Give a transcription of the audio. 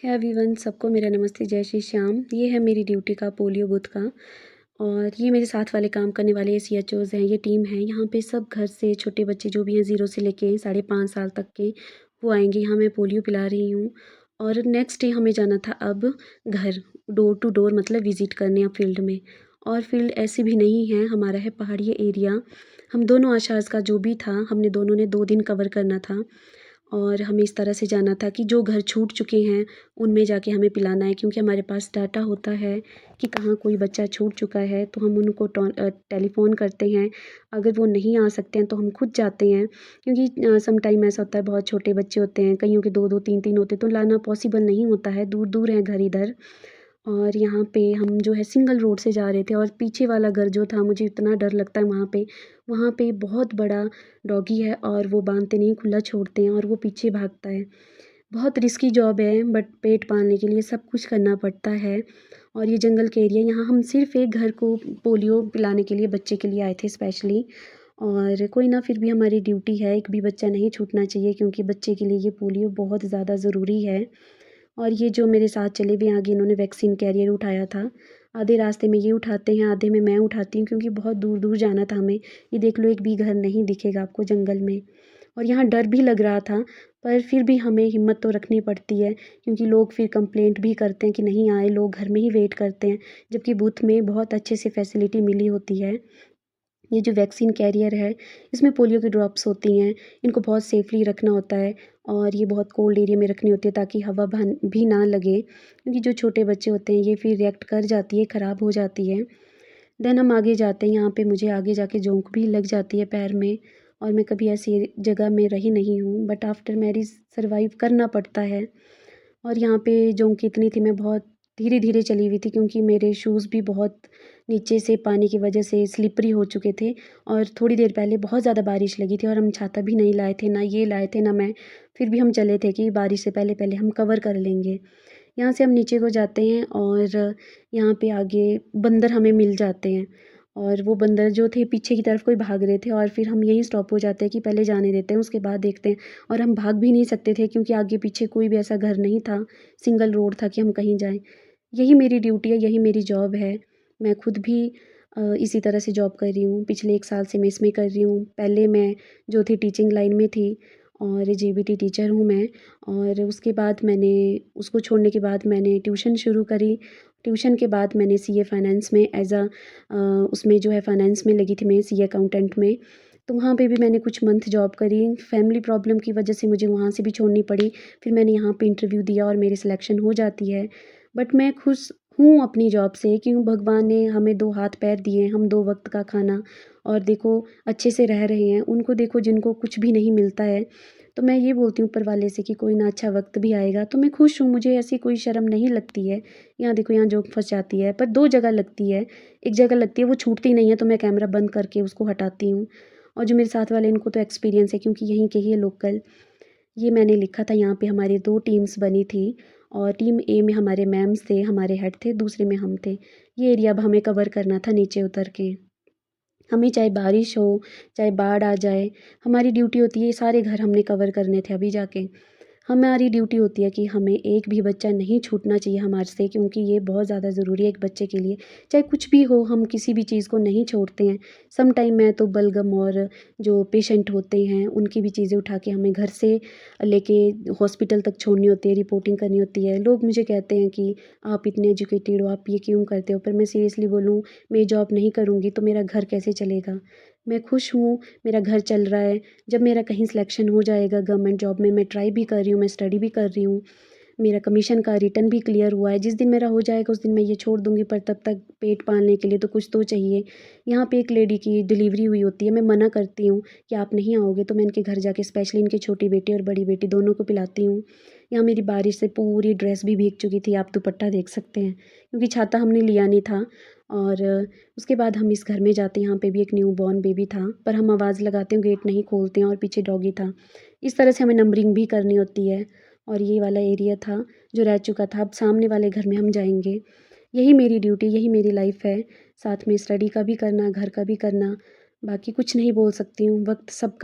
है एवरीवन, सबको मेरा नमस्ते, जय श्री श्याम। ये है मेरी ड्यूटी का पोलियो बूथ का और ये मेरे साथ वाले काम करने वाले सीएचओज़ हैं, ये टीम है। यहाँ पे सब घर से छोटे बच्चे जो भी हैं 0 से लेके 5.5 साल तक के वो आएंगे। यहाँ मैं पोलियो पिला रही हूँ और नेक्स्ट डे हमें जाना था अब घर, डोर टू डोर मतलब विज़िट करने अब फील्ड में। और फील्ड ऐसी भी नहीं है, हमारा है पहाड़ी एरिया। हम दोनों आशाज़ का जो भी था हमने दोनों ने 2 दिन कवर करना था और हमें इस तरह से जाना था कि जो घर छूट चुके हैं उनमें जाके हमें पिलाना है, क्योंकि हमारे पास डाटा होता है कि कहाँ कोई बच्चा छूट चुका है तो हम उनको टेलीफ़ोन करते हैं। अगर वो नहीं आ सकते हैं तो हम खुद जाते हैं, क्योंकि सम टाइम ऐसा होता है बहुत छोटे बच्चे होते हैं, कईयों के 2-2 3-3 होते हैं तो लाना पॉसिबल नहीं होता है, दूर-दूर हैं घर इधर। और यहाँ पे हम जो है सिंगल रोड से जा रहे थे और पीछे वाला घर जो था मुझे इतना डर लगता है वहाँ पे बहुत बड़ा डॉगी है और वो बांधते नहीं, खुला छोड़ते हैं और वो पीछे भागता है। बहुत रिस्की जॉब है बट पेट पालने के लिए सब कुछ करना पड़ता है। और ये जंगल के एरिया, यहाँ हम सिर्फ एक घर को पोलियो पिलाने के लिए बच्चे के लिए आए थे स्पेशली। और कोई ना, फिर भी हमारी ड्यूटी है, एक भी बच्चा नहीं छूटना चाहिए क्योंकि बच्चे के लिए ये पोलियो बहुत ज़्यादा ज़रूरी है। और ये जो मेरे साथ चले हुए आगे इन्होंने वैक्सीन कैरियर उठाया था। आधे रास्ते में ये उठाते हैं, आधे में मैं उठाती हूँ, क्योंकि बहुत दूर दूर जाना था हमें। ये देख लो, एक भी घर नहीं दिखेगा आपको जंगल में। और यहाँ डर भी लग रहा था, पर फिर भी हमें हिम्मत तो रखनी पड़ती है, क्योंकि लोग फिर कंप्लेंट भी करते हैं कि नहीं आए, लोग घर में ही वेट करते हैं, जबकि बूथ में बहुत अच्छे से फैसिलिटी मिली होती है। ये जो वैक्सीन कैरियर है इसमें पोलियो की ड्रॉप्स होती हैं, इनको बहुत सेफली रखना होता है और ये बहुत कोल्ड एरिया में रखनी होती है ताकि हवा भी ना लगे, क्योंकि जो छोटे बच्चे होते हैं ये फिर रिएक्ट कर जाती है, ख़राब हो जाती है। देन हम आगे जाते हैं, यहाँ पे मुझे आगे जाके जोंक भी लग जाती है पैर में और मैं कभी ऐसी जगह में रही नहीं हूँ, बट आफ्टर मैरिज सर्वाइव करना पड़ता है। और यहाँ पे जोंक इतनी थी, मैं बहुत धीरे धीरे चली हुई थी क्योंकि मेरे शूज़ भी बहुत नीचे से पानी की वजह से स्लिपरी हो चुके थे। और थोड़ी देर पहले बहुत ज़्यादा बारिश लगी थी और हम छाता भी नहीं लाए थे, ना ये लाए थे ना मैं। फिर भी हम चले थे कि बारिश से पहले पहले हम कवर कर लेंगे। यहाँ से हम नीचे को जाते हैं और यहाँ पे आगे बंदर हमें मिल जाते हैं और वो बंदर जो थे पीछे की तरफ कोई भाग रहे थे और फिर हम यहीं स्टॉप हो जाते हैं कि पहले जाने देते हैं, उसके बाद देखते हैं। और हम भाग भी नहीं सकते थे क्योंकि आगे पीछे कोई भी ऐसा घर नहीं था, सिंगल रोड था कि हम कहीं जाएं। यही मेरी ड्यूटी है, यही मेरी जॉब है। मैं खुद भी इसी तरह से जॉब कर रही हूँ, पिछले 1 साल से मैं इसमें कर रही हूँ। पहले मैं जो थी टीचिंग लाइन में थी और जेबीटी टीचर हूँ मैं। और उसके बाद मैंने उसको छोड़ने के बाद मैंने ट्यूशन शुरू करी। ट्यूशन के बाद मैंने सीए फाइनेंस में उसमें जो है फाइनेंस में लगी थी मैं, सीए अकाउंटेंट में। तो वहाँ पे भी मैंने कुछ मंथ जॉब करी। फैमिली प्रॉब्लम की वजह से मुझे वहाँ से भी छोड़नी पड़ी। फिर मैंने यहाँ पे इंटरव्यू दिया और मेरी सिलेक्शन हो जाती है। बट मैं खुश हूँ अपनी जॉब से, क्यों भगवान ने हमें 2 हाथ पैर दिए, हम 2 वक्त का खाना और देखो अच्छे से रह रहे हैं। उनको देखो जिनको कुछ भी नहीं मिलता है। तो मैं ये बोलती हूँ ऊपर वाले से कि कोई ना अच्छा वक्त भी आएगा। तो मैं खुश हूँ, मुझे ऐसी कोई शर्म नहीं लगती है। यहाँ देखो, यहाँ जोक फंस जाती है, पर 2 जगह लगती है। एक जगह लगती है वो छूटती नहीं है तो मैं कैमरा बंद करके उसको हटाती हूँ। और जो मेरे साथ वाले इनको तो एक्सपीरियंस है क्योंकि यहीं के ही है लोकल। ये मैंने लिखा था, यहाँ पे हमारी 2 टीम्स बनी थी और टीम ए में हमारे मैम्स थे, हमारे हेड थे, दूसरे में हम थे। ये एरिया अब हमें कवर करना था नीचे उतर के। हमें चाहे बारिश हो, चाहे बाढ़ आ जाए, हमारी ड्यूटी होती है ये सारे घर हमने कवर करने थे अभी जाके। हमारी ड्यूटी होती है कि हमें एक भी बच्चा नहीं छूटना चाहिए हमारे से, क्योंकि ये बहुत ज़्यादा ज़रूरी है एक बच्चे के लिए। चाहे कुछ भी हो, हम किसी भी चीज़ को नहीं छोड़ते हैं। सम टाइम मैं तो बलगम और जो पेशेंट होते हैं उनकी भी चीज़ें उठा के हमें घर से लेके हॉस्पिटल तक छोड़नी होती है, रिपोर्टिंग करनी होती है। लोग मुझे कहते हैं कि आप इतने एजुकेटेड हो, आप ये क्यों करते हो? पर मैं सीरियसली बोलूँ, मैं ये जॉब नहीं करूँगी तो मेरा घर कैसे चलेगा? मैं खुश हूँ, मेरा घर चल रहा है। जब मेरा कहीं सिलेक्शन हो जाएगा गवर्नमेंट जॉब में, मैं ट्राई भी कर रही हूँ, मैं स्टडी भी कर रही हूँ, मेरा कमीशन का रिटर्न भी क्लियर हुआ है। जिस दिन मेरा हो जाएगा उस दिन मैं ये छोड़ दूँगी, पर तब तक पेट पालने के लिए तो कुछ तो चाहिए। यहाँ पे एक लेडी की डिलीवरी हुई होती है, मैं मना करती हूँ कि आप नहीं आओगे तो मैं इनके घर जाके स्पेशली इनकी छोटी बेटी और बड़ी बेटी दोनों को पिलाती हूँ। यहाँ मेरी बारिश से पूरी ड्रेस भी भीग चुकी थी, आप दुपट्टा देख सकते हैं, क्योंकि छाता हमने लिया नहीं था। और उसके बाद हम इस घर में जाते हैं, यहाँ पे भी एक न्यू बॉर्न बेबी था, पर हम आवाज़ लगाते हैं, गेट नहीं खोलते हैं और पीछे डॉगी था। इस तरह से हमें नंबरिंग भी करनी होती है। और ये वाला एरिया था जो रह चुका था, अब सामने वाले घर में हम जाएंगे। यही मेरी ड्यूटी, यही मेरी लाइफ है। साथ में स्टडी का भी करना, घर का भी करना। बाकी कुछ नहीं बोल सकती हूँ, वक्त सबका